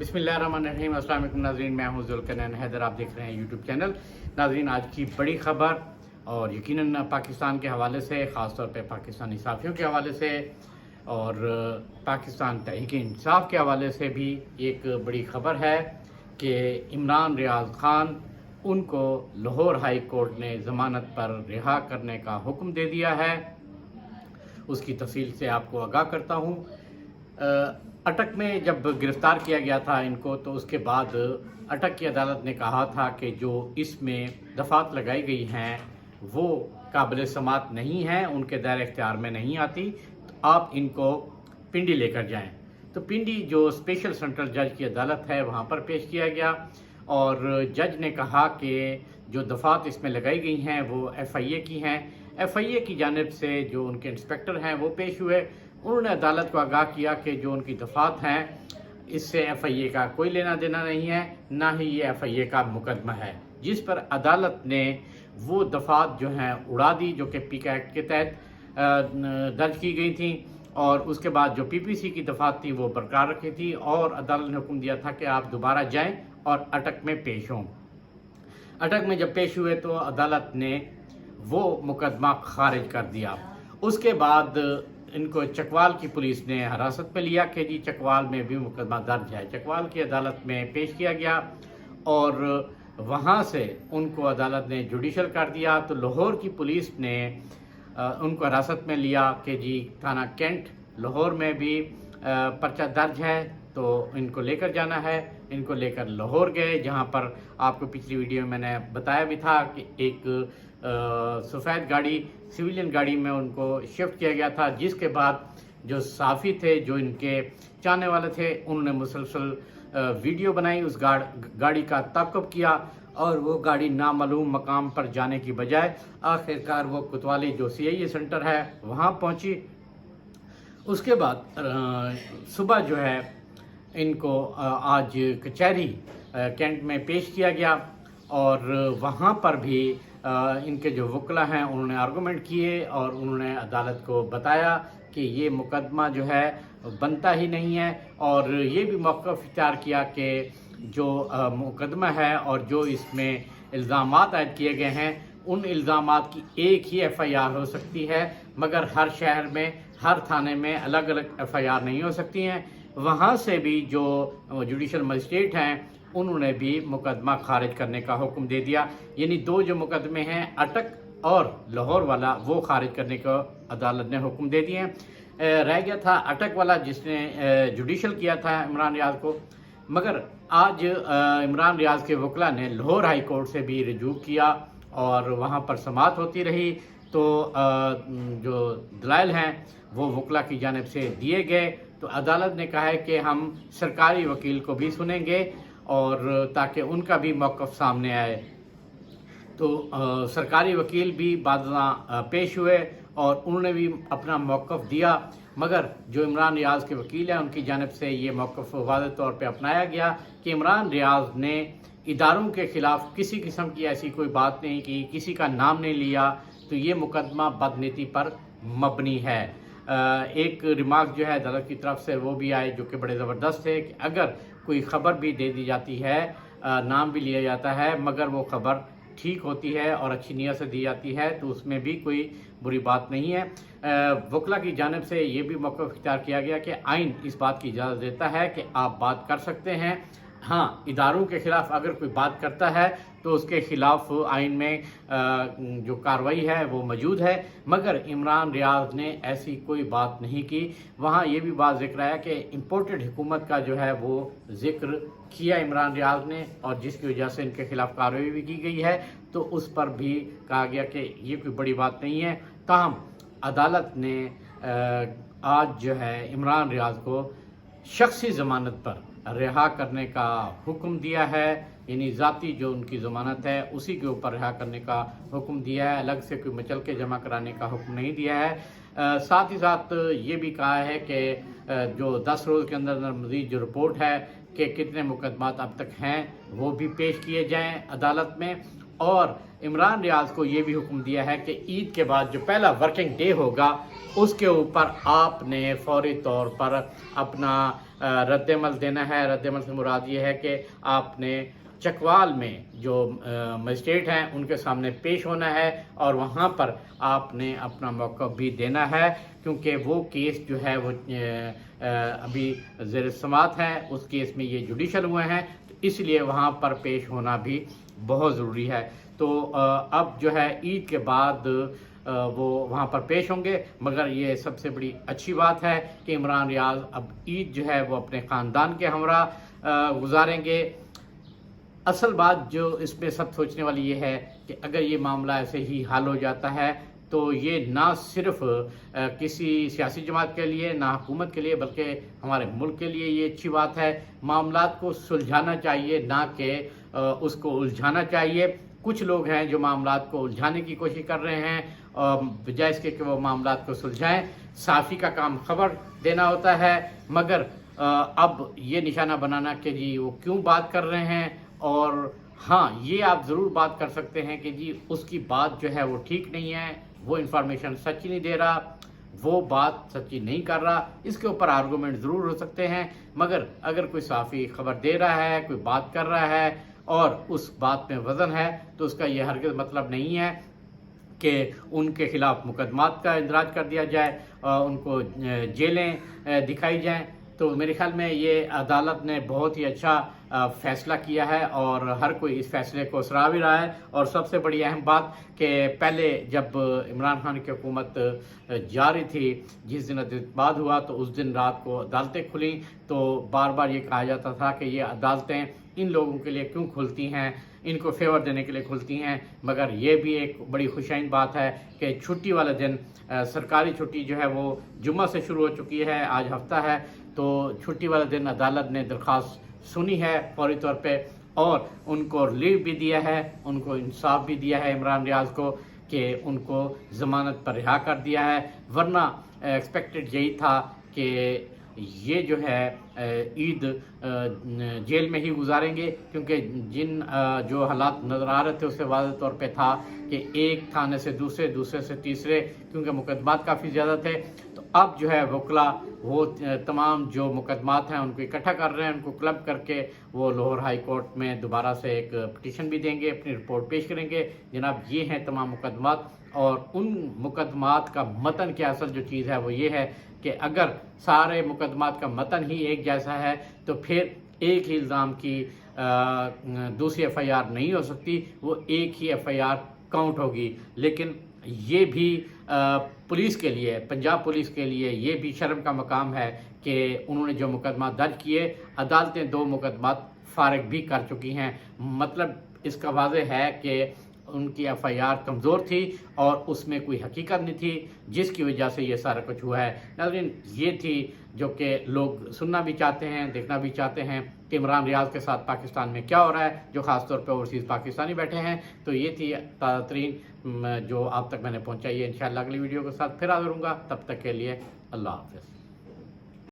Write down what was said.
बिस्मिल्लाहिर्रहमानिर्रहीम। अस्सलाम वालेकुम नाज़रीन, मैं हूं ज़ुल्करनैन हैदर। आप देख रहे हैं यूट्यूब चैनल। नाज़रीन, आज की बड़ी ख़बर और यकीनन पाकिस्तान के हवाले से, ख़ास तौर पे पाकिस्तानी साफ़ियों के हवाले से और पाकिस्तान तहरीक इंसाफ के हवाले से भी एक बड़ी ख़बर है कि इमरान रियाज़ ख़ान उनको लाहौर हाई कोर्ट ने ज़मानत पर रिहा करने का हुक्म दे दिया है। उसकी तफसील से आपको आगाह करता हूँ। अटक में जब गिरफ़्तार किया गया था इनको, तो उसके बाद अटक की अदालत ने कहा था कि जो इसमें दफ़ात लगाई गई हैं वो काबिल समात नहीं हैं, उनके दायरे इख्तियार में नहीं आती, तो आप इनको पिंडी लेकर जाएं। तो पिंडी जो स्पेशल सेंट्रल जज की अदालत है वहाँ पर पेश किया गया और जज ने कहा कि जो दफ़ात इसमें लगाई गई हैं वो FIA की हैं। FIA की जानिब से जो उनके इंस्पेक्टर हैं वो पेश हुए। उन्होंने अदालत को आगाह किया कि जो उनकी दफ़ात हैं इससे FIA का कोई लेना देना नहीं है, ना ही ये FIA का मुकदमा है, जिस पर अदालत ने वो दफ़ात जो हैं उड़ा दी जो कि PIC एक्ट के तहत दर्ज की गई थी, और उसके बाद जो PPC की दफ़ात थी वो बरकरार रखी थी और अदालत ने हुक्म दिया था कि आप दोबारा जाएं और अटक में पेश हों। अटक में जब पेश हुए तो अदालत ने वो मुकदमा खारिज कर दिया। उसके बाद इनको चकवाल की पुलिस ने हिरासत में लिया कि जी चकवाल में भी मुकदमा दर्ज है। चकवाल की अदालत में पेश किया गया और वहाँ से उनको अदालत ने जुडिशल कर दिया। तो लाहौर की पुलिस ने उनको हिरासत में लिया कि जी थाना कैंट लाहौर में भी पर्चा दर्ज है, तो इनको लेकर जाना है। इनको लेकर लाहौर गए, जहाँ पर आपको पिछली वीडियो में मैंने बताया भी था कि एक सफ़ेद गाड़ी, सिविलियन गाड़ी में उनको शिफ्ट किया गया था, जिसके बाद जो साफ़ी थे, जो इनके चाहने वाले थे, उन्होंने मुसलसल वीडियो बनाई, उस गाड़ी का ताक़ुब किया और वो गाड़ी नामालूम मकाम पर जाने की बजाय आखिरकार वो कोतवाली जो CIA सेंटर है वहाँ पहुँची। उसके बाद सुबह जो है इनको आज कचहरी कैंट में पेश किया गया और वहाँ पर भी इनके जो वकला हैं उन्होंने आर्गूमेंट किए और उन्होंने अदालत को बताया कि ये मुकदमा जो है बनता ही नहीं है, और ये भी मौक़िफ़ इख्तियार किया कि जो मुकदमा है और जो इसमें इल्ज़ामात आयद किए गए हैं उन इल्ज़ामात की एक ही FIR हो सकती है, मगर हर शहर में, हर थाने में अलग अलग FIR नहीं हो सकती हैं। वहाँ से भी जो जुडिशल मजिस्ट्रेट हैं उन्होंने भी मुकदमा खारिज करने का हुक्म दे दिया। यानी दो जो मुकदमे हैं अटक और लाहौर वाला, वो खारिज करने का अदालत ने हुक्म दे दिए हैं। रह गया था अटक वाला जिसने जुडिशल किया था इमरान रियाज़ को, मगर आज इमरान रियाज़ के वकला ने लाहौर हाई कोर्ट से भी रजू किया और वहाँ पर समाअत होती रही। तो जो दलाइल हैं वो वकला की जानिब से दिए गए। तो अदालत ने कहा है कि हम सरकारी वकील को भी सुनेंगे और ताकि उनका भी मौक़िफ़ सामने आए। तो सरकारी वकील भी बाज़ां पेश हुए और उन्होंने भी अपना मौक़िफ़ दिया, मगर जो इमरान रियाज़ के वकील हैं उनकी जानिब से ये मौक़िफ़ वाज़ेह तौर पे अपनाया गया कि इमरान रियाज़ ने इदारों के ख़िलाफ़ किसी किस्म की ऐसी कोई बात नहीं की, किसी का नाम नहीं लिया, तो ये मुकदमा बदनीति पर मबनी है। एक रिमार्क जो है अदालत की तरफ से वो भी आए जो कि बड़े ज़बरदस्त थे कि अगर कोई ख़बर भी दे दी जाती है, नाम भी लिया जाता है, मगर वो ख़बर ठीक होती है और अच्छी नीयत से दी जाती है, तो उसमें भी कोई बुरी बात नहीं है। वकला की जानिब से ये भी मौक़िफ़ इख्तियार किया गया कि आइन इस बात की इजाज़त देता है कि आप बात कर सकते हैं। हाँ, इदारों के ख़िलाफ़ अगर कोई बात करता है तो उसके ख़िलाफ़ आइन में जो कार्रवाई है वो मौजूद है, मगर इमरान रियाज़ ने ऐसी कोई बात नहीं की। वहाँ ये भी बात ज़िक्र है कि इम्पोर्टेड हुकूमत का जो है वो ज़िक्र किया इमरान रियाज़ ने, और जिसकी वजह से इनके ख़िलाफ़ कार्रवाई भी की गई है, तो उस पर भी कहा गया कि ये कोई बड़ी बात नहीं है। ताहम अदालत ने आज जो है इमरान रियाज़ को शख्सी ज़मानत पर रिहा करने का हुक्म दिया है, यानी ज़ाती जो उनकी ज़मानत है उसी के ऊपर रिहा करने का हुक्म दिया है, अलग से कोई मचल के जमा कराने का हुक्म नहीं दिया है। साथ ही साथ ये भी कहा है कि जो 10 रोज़ के अंदर मज़ीद जो रिपोर्ट है कि कितने मुकदमात अब तक हैं वो भी पेश किए जाएँ अदालत में, और इमरान रियाज़ को ये भी हुक्म दिया है कि ईद के बाद जो पहला वर्किंग डे होगा उसके ऊपर आपने फौरी तौर पर अपना रद्द अमल देना है। रद्द अमल से मुराद ये है कि आपने चकवाल में जो मजिस्ट्रेट हैं उनके सामने पेश होना है और वहाँ पर आपने अपना मौक़िफ़ भी देना है, क्योंकि वो केस जो है वो अभी ज़ेर समाअत है, उस केस में ये जुडिशल हुए हैं, तो इसलिए वहाँ पर पेश होना भी बहुत ज़रूरी है। तो अब जो है ईद के बाद वो वहाँ पर पेश होंगे, मगर ये सबसे बड़ी अच्छी बात है कि इमरान रियाज अब ईद जो है वो अपने ख़ानदान के हमरा गुजारेंगे। असल बात जो इसमें सब सोचने वाली ये है कि अगर ये मामला ऐसे ही हल हो जाता है तो ये ना सिर्फ किसी सियासी जमात के लिए, ना हुकूमत के लिए, बल्कि हमारे मुल्क के लिए ये अच्छी बात है। मामलात को सुलझाना चाहिए, ना कि उसको उलझाना चाहिए। कुछ लोग हैं जो मामलात को उलझाने की कोशिश कर रहे हैं, बजाय इसके कि वो मामलात को सुलझाएं। साफ़ी का काम खबर देना होता है, मगर अब ये निशाना बनाना कि जी वो क्यों बात कर रहे हैं, और हाँ ये आप ज़रूर बात कर सकते हैं कि जी उसकी बात जो है वो ठीक नहीं है, वो इन्फॉर्मेशन सच्ची नहीं दे रहा, वो बात सच्ची नहीं कर रहा, इसके ऊपर आर्गूमेंट ज़रूर हो सकते हैं। मगर अगर कोई साफ़ी खबर दे रहा है, कोई बात कर रहा है और उस बात में वज़न है, तो उसका ये हरगिज़ मतलब नहीं है कि उनके ख़िलाफ़ मुकदमात का इंदराज कर दिया जाए, उनको जेलें दिखाई जाएँ। तो मेरे ख्याल में ये अदालत ने बहुत ही अच्छा फ़ैसला किया है और हर कोई इस फ़ैसले को सराह भी रहा है। और सबसे बड़ी अहम बात कि पहले जब इमरान खान की हुकूमत जा रही थी, जिस दिन इत्तेफाक हुआ तो उस दिन रात को अदालतें खुली, तो बार बार ये कहा जाता था कि ये अदालतें इन लोगों के लिए क्यों खुलती हैं, इनको फेवर देने के लिए खुलती हैं। मगर ये भी एक बड़ी खुशाइन बात है कि छुट्टी वाले दिन, सरकारी छुट्टी जो है वो जुम्मा से शुरू हो चुकी है, आज हफ्ता है, तो छुट्टी वाले दिन अदालत ने दरख्वास्त सुनी है फौरी तौर पे और उनको रिलीफ भी दिया है, उनको इंसाफ भी दिया है इमरान रियाज को कि उनको ज़मानत पर रिहा कर दिया है। वरना एक्सपेक्टेड यही था कि ये जो है ईद जेल में ही गुजारेंगे, क्योंकि जिन जो हालात नज़र आ रहे थे उससे वाज़ेह तौर पे था कि एक थाने से दूसरे, दूसरे से तीसरे, क्योंकि मुकदमात काफ़ी ज़्यादा थे। तो अब जो है वकला वो तमाम जो मुकदमात हैं उनको इकट्ठा कर रहे हैं, उनको क्लब करके वो लाहौर हाई कोर्ट में दोबारा से एक पिटीशन भी देंगे, अपनी रिपोर्ट पेश करेंगे, जनाब ये हैं तमाम मुकदमात। और उन मुकदमात का मतन क्या, असल जो चीज़ है वो ये है कि अगर सारे मुकदमात का मतन ही एक जैसा है तो फिर एक ही इल्ज़ाम की दूसरी FIR नहीं हो सकती, वो एक ही FIR काउंट होगी। लेकिन ये भी पुलिस के लिए, पंजाब पुलिस के लिए ये भी शर्म का मकाम है कि उन्होंने जो मुकदमा दर्ज किए, अदालतें 2 मुकदमात फारिग भी कर चुकी हैं। मतलब इसका वाज़ेह है कि उनकी FIR कमज़ोर थी और उसमें कोई हकीकत नहीं थी, जिसकी वजह से ये सारा कुछ हुआ है। नाज़रीन, ये थी जो कि लोग सुनना भी चाहते हैं, देखना भी चाहते हैं कि इमरान रियाज के साथ पाकिस्तान में क्या हो रहा है, जो ख़ास तौर पे ओवरसीज़ पाकिस्तानी बैठे हैं। तो ये थी ताज़ा तरीन जो आप तक मैंने पहुँचाई है। इंशाअल्लाह अगली वीडियो के साथ फिर हाज़िर होऊंगा, तब तक के लिए अल्लाह हाफ़िज़।